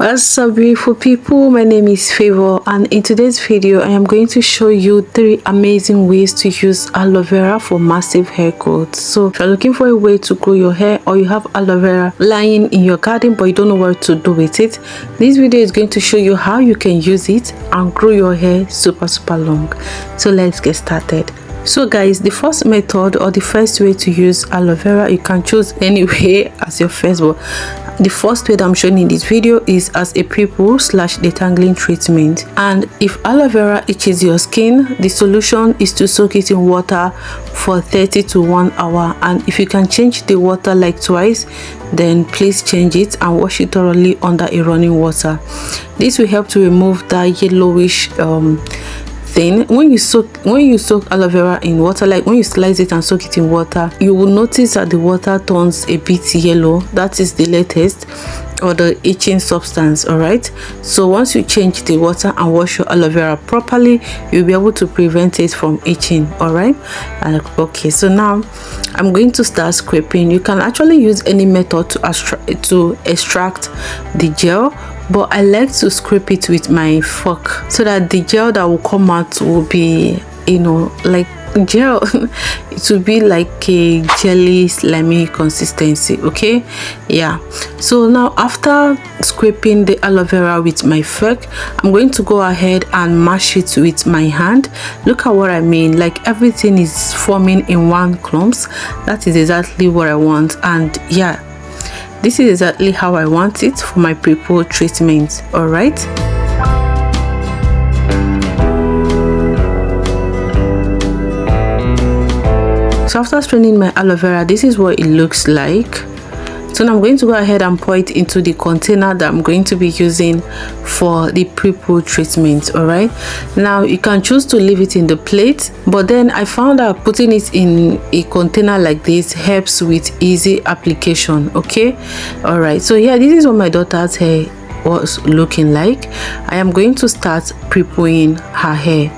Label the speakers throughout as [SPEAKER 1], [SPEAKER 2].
[SPEAKER 1] What's up, beautiful people? My name is Favor, and in today's video I am going to show you 3 amazing ways to use aloe vera for massive hair growth. So if you're looking for a way to grow your hair, or you have aloe vera lying in your garden but you don't know what to do with it, this video is going to show you how you can use it and grow your hair super long. So let's get started. So guys, the first method or the first way to use aloe vera, you can choose any way as your first, but the first way that I'm showing in this video is as a prepoo / detangling treatment. And if aloe vera itches your skin, the solution is to soak it in water for 30 to 1 hour, and if you can change the water like twice, then please change it and wash it thoroughly under a running water. This will help to remove that yellowish thing. When you soak aloe vera in water, like when you slice it and soak it in water, you will notice that the water turns a bit yellow. That is the latest or the itching substance. All right, so once you change the water and wash your aloe vera properly, you'll be able to prevent it from itching. All right, and okay, so now I'm going to start scraping. You can actually use any method to extract the gel, but I like to scrape it with my fork so that the gel that will come out will be, you know, like gel. It will be like a jelly slimy consistency. Okay, yeah. So now after scraping the aloe vera with my fork, I'm going to go ahead and mash it with my hand. Look at what I mean, like everything is forming in one clumps. That is exactly what I want, and yeah, this is exactly how I want it for my prepoo treatment. All right, so after straining my aloe vera, this is what it looks like. So now I'm going to go ahead and pour it into the container that I'm going to be using for the prepoo treatment. All right, now you can choose to leave it in the plate, but then I found that putting it in a container like this helps with easy application. Okay, all right, so yeah, this is what my daughter's hair was looking like. I am going to start prepooing her hair.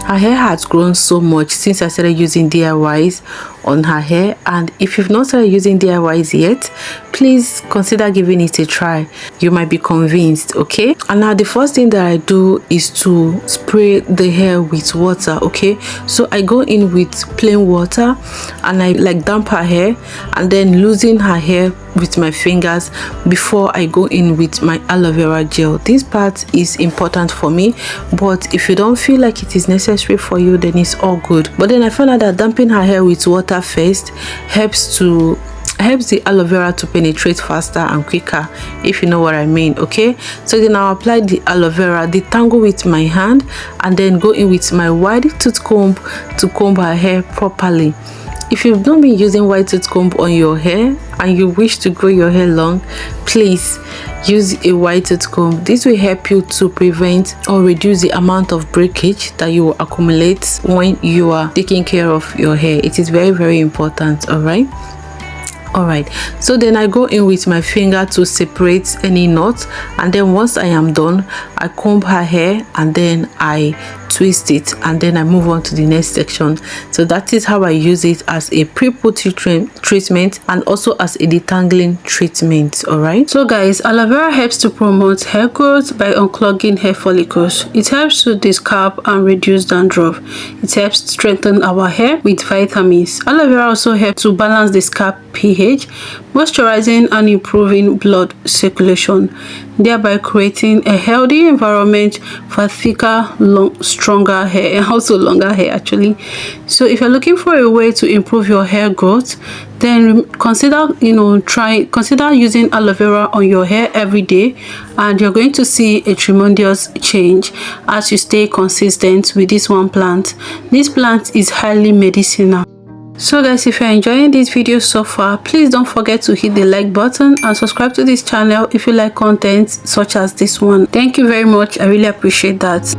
[SPEAKER 1] Her hair has grown so much since I started using DIYs on her hair, and if you've not started using DIYs yet, please consider giving it a try. You might be convinced. Okay, and now the first thing that I do is to spray the hair with water. Okay, so I go in with plain water and I like damp her hair and then loosen her hair with my fingers before I go in with my aloe vera gel. This part is important for me, but if you don't feel like it is necessary for you, then it's all good. But then I found out that damping her hair with water first helps the aloe vera to penetrate faster and quicker, if you know what I mean. Okay, so then I'll apply the aloe vera, detangle with my hand, and then go in with my wide tooth comb to comb her hair properly. If you've not been using wide tooth comb on your hair and you wish to grow your hair long, please use a wide tooth comb. This will help you to prevent or reduce the amount of breakage that you will accumulate when you are taking care of your hair. It is very important. All right, so then I go in with my finger to separate any knots, and then once I am done, I comb her hair and then I twist it, and then I move on to the next section. So that is how I use it as a prepoo treatment and also as a detangling treatment. All right, so guys, aloe vera helps to promote hair growth by unclogging hair follicles. It helps to the scalp and reduce dandruff. It helps strengthen our hair with vitamins. Aloe vera also helps to balance the scalp pH, moisturizing and improving blood circulation, thereby creating a healthy environment for thicker, stronger hair, and also longer hair actually. So if you're looking for a way to improve your hair growth, then consider using aloe vera on your hair every day, and you're going to see a tremendous change as you stay consistent with this one plant. This plant is highly medicinal. So guys, if you're enjoying this video so far, please don't forget to hit the like button and subscribe to this channel if you like content such as this one. Thank you very much, I really appreciate that.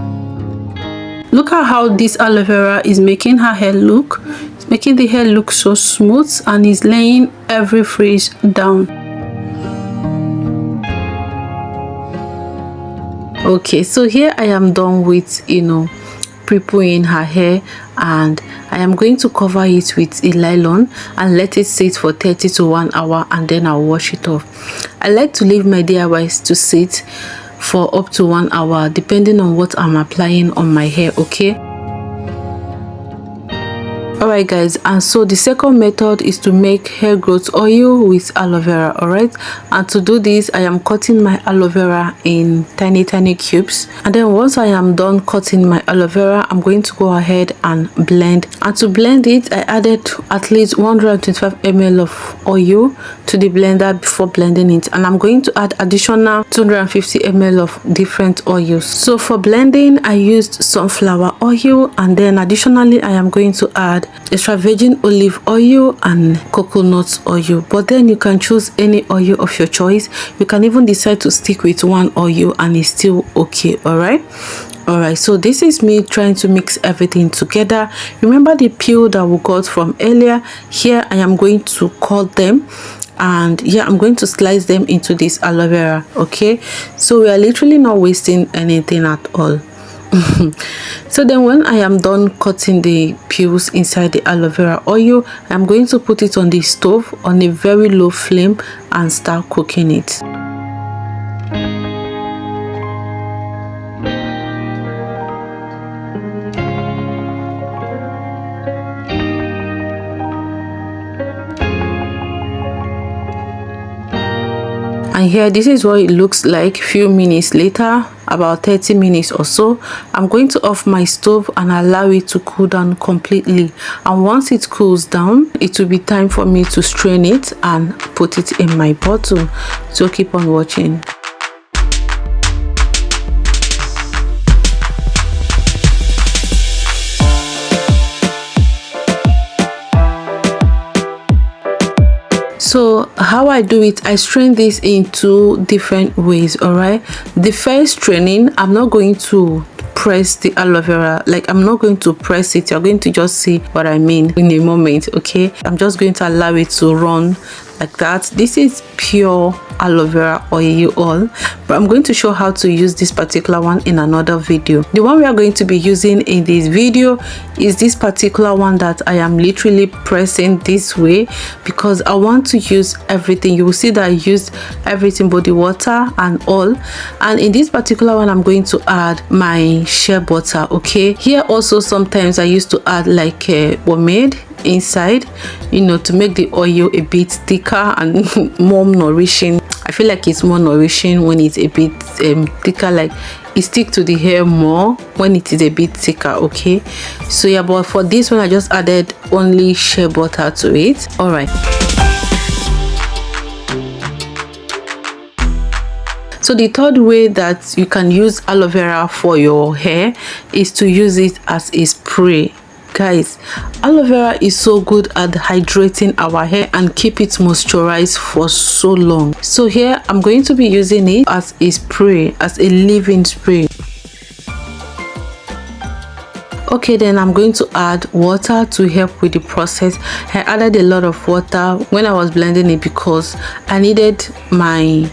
[SPEAKER 1] Look at how this aloe vera is making her hair look. It's making the hair look so smooth and is laying every frizz down. Okay, so here I am done with prepooing her hair, and I am going to cover it with a nylon and let it sit for 30 to 1 hour, and then I'll wash it off. I like to leave my DIYs to sit for up to 1 hour depending on what I'm applying on my hair, okay? Alright guys, and so the second method is to make hair growth oil with aloe vera. Alright, and to do this I am cutting my aloe vera in tiny cubes, and then once I am done cutting my aloe vera, I'm going to go ahead and blend. And to blend it, I added at least 125 ml of oil to the blender before blending it, and I'm going to add additional 250 ml of different oils. So for blending I used sunflower oil, and then additionally I am going to add extra virgin olive oil and coconut oil, but then you can choose any oil of your choice. You can even decide to stick with one oil and it's still okay. Alright, so this is me trying to mix everything together. Remember the peel that we got from earlier? Here I am going to cut them, and yeah, I'm going to slice them into this aloe vera. Okay, so we are literally not wasting anything at all. So then when I am done cutting the peels inside the aloe vera oil, I'm going to put it on the stove on a very low flame and start cooking it. And here, this is what it looks like few minutes later, about 30 minutes or so. I'm going to off my stove and allow it to cool down completely, and once it cools down, it will be time for me to strain it and put it in my bottle. So keep on watching. So how I do it, I strain this in two different ways. Alright, the first straining, I'm not going to press the aloe vera, like I'm not going to press it. You're going to just see what I mean in a moment. Okay, I'm just going to allow it to run like that. This is pure aloe vera oil, but I'm going to show how to use this particular one in another video. The one we are going to be using in this video is this particular one that I am literally pressing this way because I want to use everything. You will see that I used everything, body water and all, and in this particular one I'm going to add my shea butter. Okay, here also sometimes I used to add like a pomade inside, you know, to make the oil a bit thicker and more nourishing. I feel like it's more nourishing when it's a bit thicker, like it sticks to the hair more when it is a bit thicker. Okay, so yeah, but for this one I just added only shea butter to it. All right, so the third way that you can use aloe vera for your hair is to use it as a spray. Guys, aloe vera is so good at hydrating our hair and keep it moisturized for so long. So here I'm going to be using it as a spray, as a leave-in spray. Okay, then I'm going to add water to help with the process. I added a lot of water when I was blending it because I needed my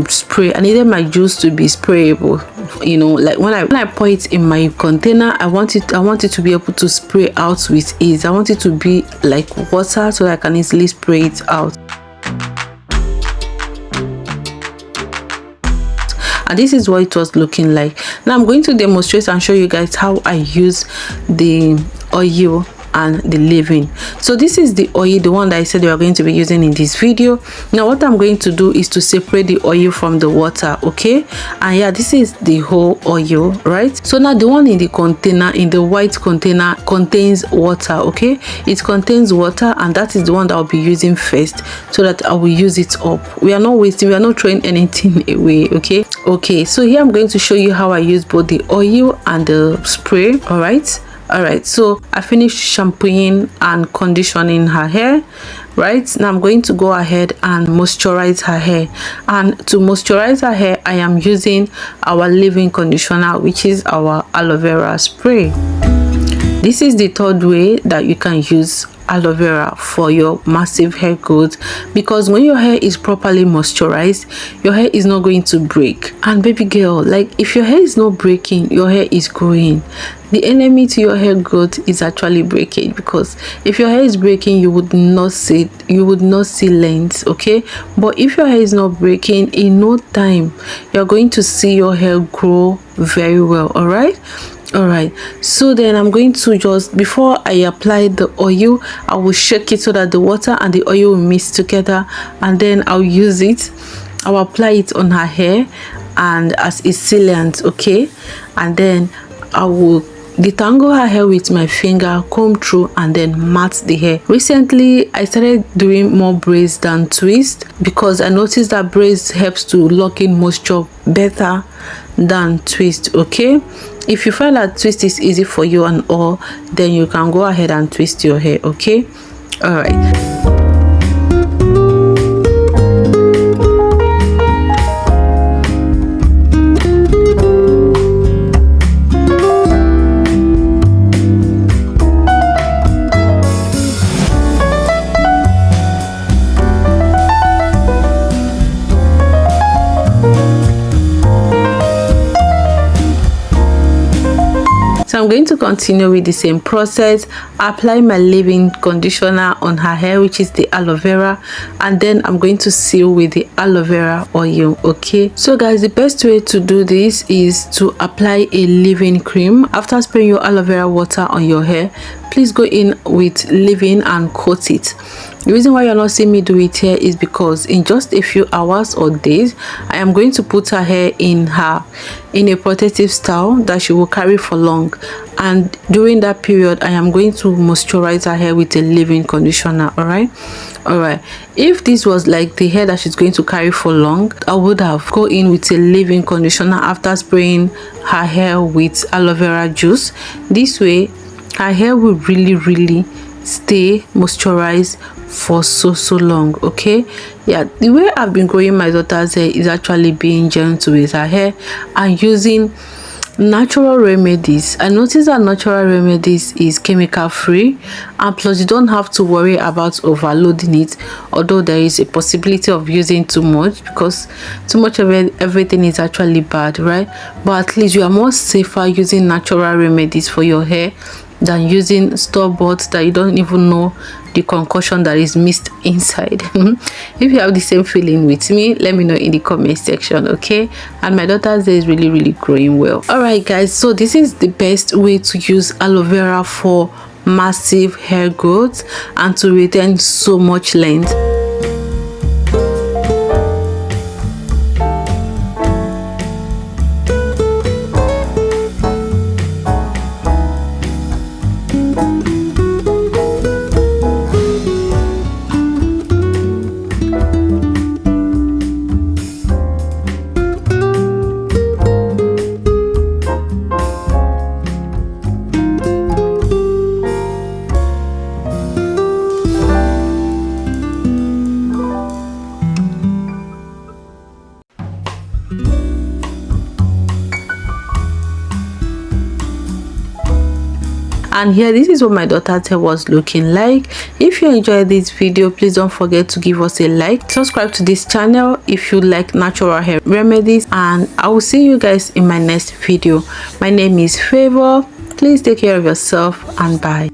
[SPEAKER 1] spray, I needed my juice to be sprayable. You know, like when I pour it in my container, I want it to be able to spray out with ease. I want it to be like water so that I can easily spray it out. And this is what it was looking like. Now I'm going to demonstrate and show you guys how I use the oil and the leave-in. So this is the oil, the one that I said we are going to be using in this video. Now what I'm going to do is to separate the oil from the water. Okay, and yeah, this is the whole oil, right? So now the one in the container, in the white container, contains water. Okay, it contains water, and that is the one that I'll be using first so that I will use it up. We are not wasting, we are not throwing anything away. Okay, so here I'm going to show you how I use both the oil and the spray. All right, so I finished shampooing and conditioning her hair. Right now I'm going to go ahead and moisturize her hair, and to moisturize her hair I am using our leave-in conditioner, which is our aloe vera spray. This is the third way that you can use aloe vera for your massive hair growth, because when your hair is properly moisturized, your hair is not going to break. And baby girl, like, if your hair is not breaking, your hair is growing. The enemy to your hair growth is actually breaking, because if your hair is breaking, you would not see length, okay? But if your hair is not breaking, in no time you're going to see your hair grow very well. All right, so then I'm going to just, before I apply the oil, I will shake it so that the water and the oil will mix together, and then I'll use it. I'll apply it on her hair and as a sealant, okay? And then I will detangle her hair with my finger, comb through, and then mat the hair. Recently I started doing more braids than twist, because I noticed that braids helps to lock in moisture better than twist, okay? If you find that twist is easy for you and all, then you can go ahead and twist your hair, okay? All right. So I'm going to continue with the same process. Apply my leave-in conditioner on her hair, which is the aloe vera, and then I'm going to seal with the aloe vera oil, okay? So guys, the best way to do this is to apply a leave-in cream. After spraying your aloe vera water on your hair, please go in with leave-in and coat it. The reason why you're not seeing me do it here is because in just a few hours or days, I am going to put her hair in a protective style that she will carry for long, and during that period I am going to moisturize her hair with a leave-in conditioner. All right. If this was like the hair that she's going to carry for long, I would have go in with a leave-in conditioner after spraying her hair with aloe vera juice. This way her hair will really stay moisturized for so long, okay? Yeah, the way I've been growing my daughter's hair is actually being gentle with her hair and using natural remedies. I noticed that natural remedies is chemical free, and plus you don't have to worry about overloading it, although there is a possibility of using too much, because too much of everything is actually bad, right? But at least you are more safer using natural remedies for your hair than using store-bought that you don't even know the concoction that is mixed inside. If you have the same feeling with me, let me know in the comment section, okay? And my daughter's hair is really growing well. All right guys, so this is the best way to use aloe vera for massive hair growth and to retain so much length. And here, this is what my daughter's hair was looking like. If you enjoyed this video, please don't forget to give us a like, subscribe to this channel if you like natural hair remedies, and I will see you guys in my next video. My name is Favor. Please take care of yourself and bye.